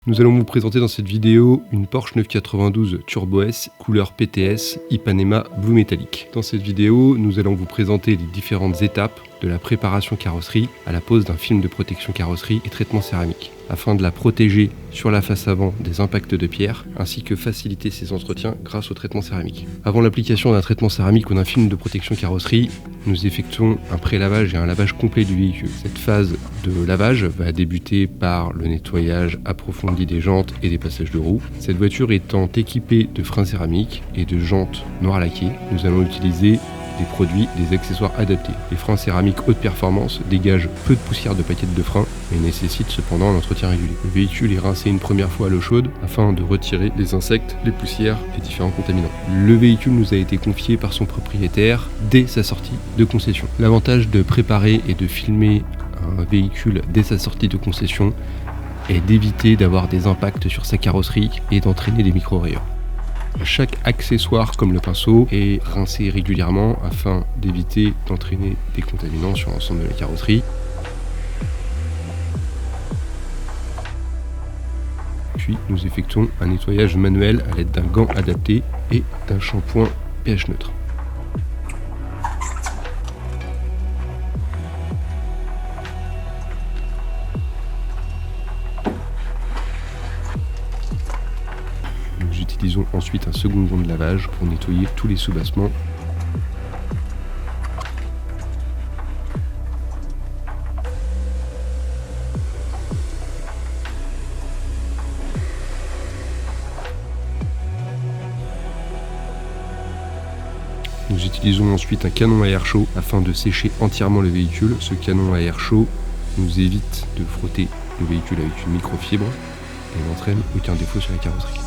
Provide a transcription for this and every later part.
Nous allons vous présenter dans cette vidéo une Porsche 992 Turbo S couleur PTS Ipanema Blue Metallic. Dans cette vidéo, nous allons vous présenter les différentes étapes de la préparation carrosserie à la pose d'un film de protection carrosserie et traitement céramique, afin de la protéger sur la face avant des impacts de pierre, ainsi que faciliter ses entretiens grâce au traitement céramique. Avant l'application d'un traitement céramique ou d'un film de protection carrosserie, nous effectuons un pré-lavage et un lavage complet du véhicule. Cette phase de lavage va débuter par le nettoyage approfondi des jantes et des passages de roues. Cette voiture étant équipée de freins céramiques et de jantes noires laquées, nous allons utiliser des produits, des accessoires adaptés. Les freins céramiques haute performance dégagent peu de poussière de paquettes de freins, mais nécessitent cependant un entretien régulier. Le véhicule est rincé une première fois à l'eau chaude afin de retirer les insectes, les poussières et différents contaminants. Le véhicule nous a été confié par son propriétaire dès sa sortie de concession. L'avantage de préparer et de filmer un véhicule dès sa sortie de concession est d'éviter d'avoir des impacts sur sa carrosserie et d'entraîner des micro-rayures. Chaque accessoire comme le pinceau est rincé régulièrement afin d'éviter d'entraîner des contaminants sur l'ensemble de la carrosserie. Puis nous effectuons un nettoyage manuel à l'aide d'un gant adapté et d'un shampoing pH neutre. Nous utilisons ensuite un second gant de lavage pour nettoyer tous les soubassements. Nous utilisons ensuite un canon à air chaud afin de sécher entièrement le véhicule. Ce canon à air chaud nous évite de frotter le véhicule avec une microfibre et n'entraîne aucun défaut sur la carrosserie.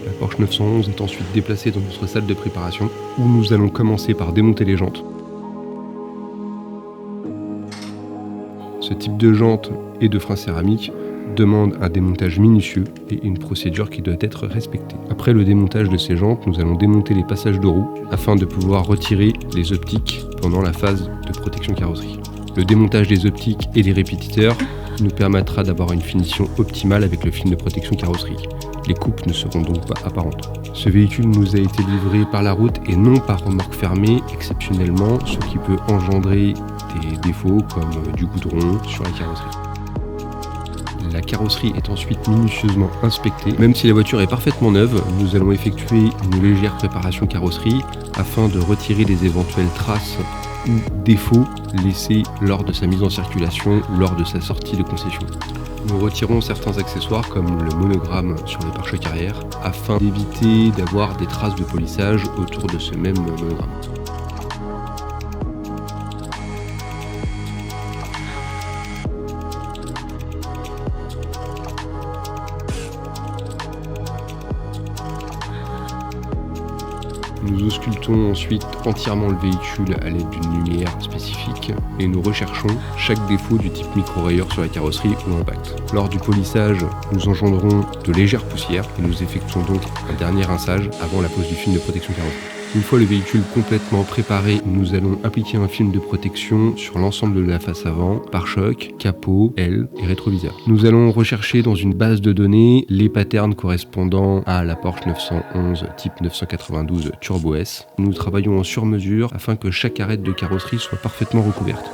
La Porsche 911 est ensuite déplacée dans notre salle de préparation où nous allons commencer par démonter les jantes. Ce type de jantes et de freins céramiques demande un démontage minutieux et une procédure qui doit être respectée. Après le démontage de ces jantes, nous allons démonter les passages de roues afin de pouvoir retirer les optiques pendant la phase de protection carrosserie. Le démontage des optiques et des répétiteurs nous permettra d'avoir une finition optimale avec le film de protection carrosserie. Les coupes ne seront donc pas apparentes. Ce véhicule nous a été livré par la route et non par remorque fermée, exceptionnellement, ce qui peut engendrer des défauts comme du goudron sur la carrosserie. La carrosserie est ensuite minutieusement inspectée. Même si la voiture est parfaitement neuve, nous allons effectuer une légère préparation carrosserie afin de retirer les éventuelles traces ou défauts laissés lors de sa mise en circulation ou lors de sa sortie de concession. Nous retirons certains accessoires comme le monogramme sur le pare-choc arrière afin d'éviter d'avoir des traces de polissage autour de ce même monogramme. Nous auscultons ensuite entièrement le véhicule à l'aide d'une lumière spécifique et nous recherchons chaque défaut du type micro-rayure sur la carrosserie ou impact. Lors du polissage, nous engendrons de légères poussières et nous effectuons donc un dernier rinçage avant la pose du film de protection carrosserie. Une fois le véhicule complètement préparé, nous allons appliquer un film de protection sur l'ensemble de la face avant, pare-choc, capot, ailes et rétroviseur. Nous allons rechercher dans une base de données les patterns correspondant à la Porsche 911 type 992 Turbo S. Nous travaillons en sur-mesure afin que chaque arête de carrosserie soit parfaitement recouverte.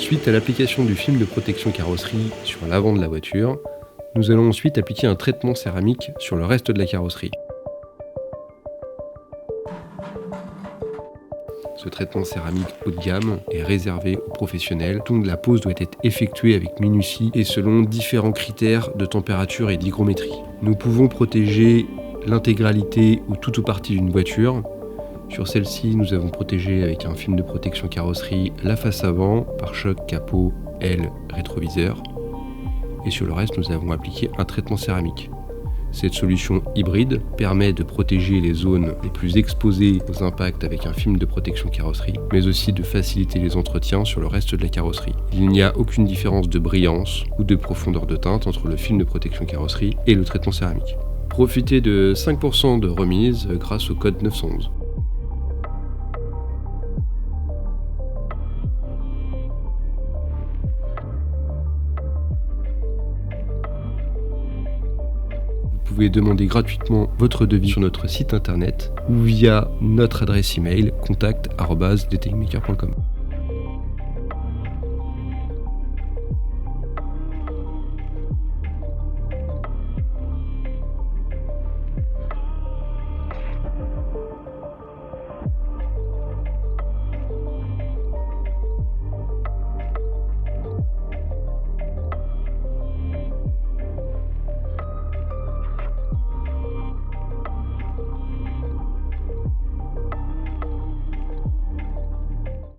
Suite à l'application du film de protection carrosserie sur l'avant de la voiture, nous allons ensuite appliquer un traitement céramique sur le reste de la carrosserie. Ce traitement céramique haut de gamme est réservé aux professionnels, donc la pose doit être effectuée avec minutie et selon différents critères de température et d'hygrométrie. Nous pouvons protéger l'intégralité ou toute ou partie d'une voiture. Sur celle-ci, nous avons protégé avec un film de protection carrosserie la face avant, pare-choc, capot, aile, rétroviseur. Et sur le reste, nous avons appliqué un traitement céramique. Cette solution hybride permet de protéger les zones les plus exposées aux impacts avec un film de protection carrosserie, mais aussi de faciliter les entretiens sur le reste de la carrosserie. Il n'y a aucune différence de brillance ou de profondeur de teinte entre le film de protection carrosserie et le traitement céramique. Profitez de 5% de remise grâce au code 911. Vous pouvez demander gratuitement votre devis sur notre site internet ou via notre adresse email contact@detailmaker.com.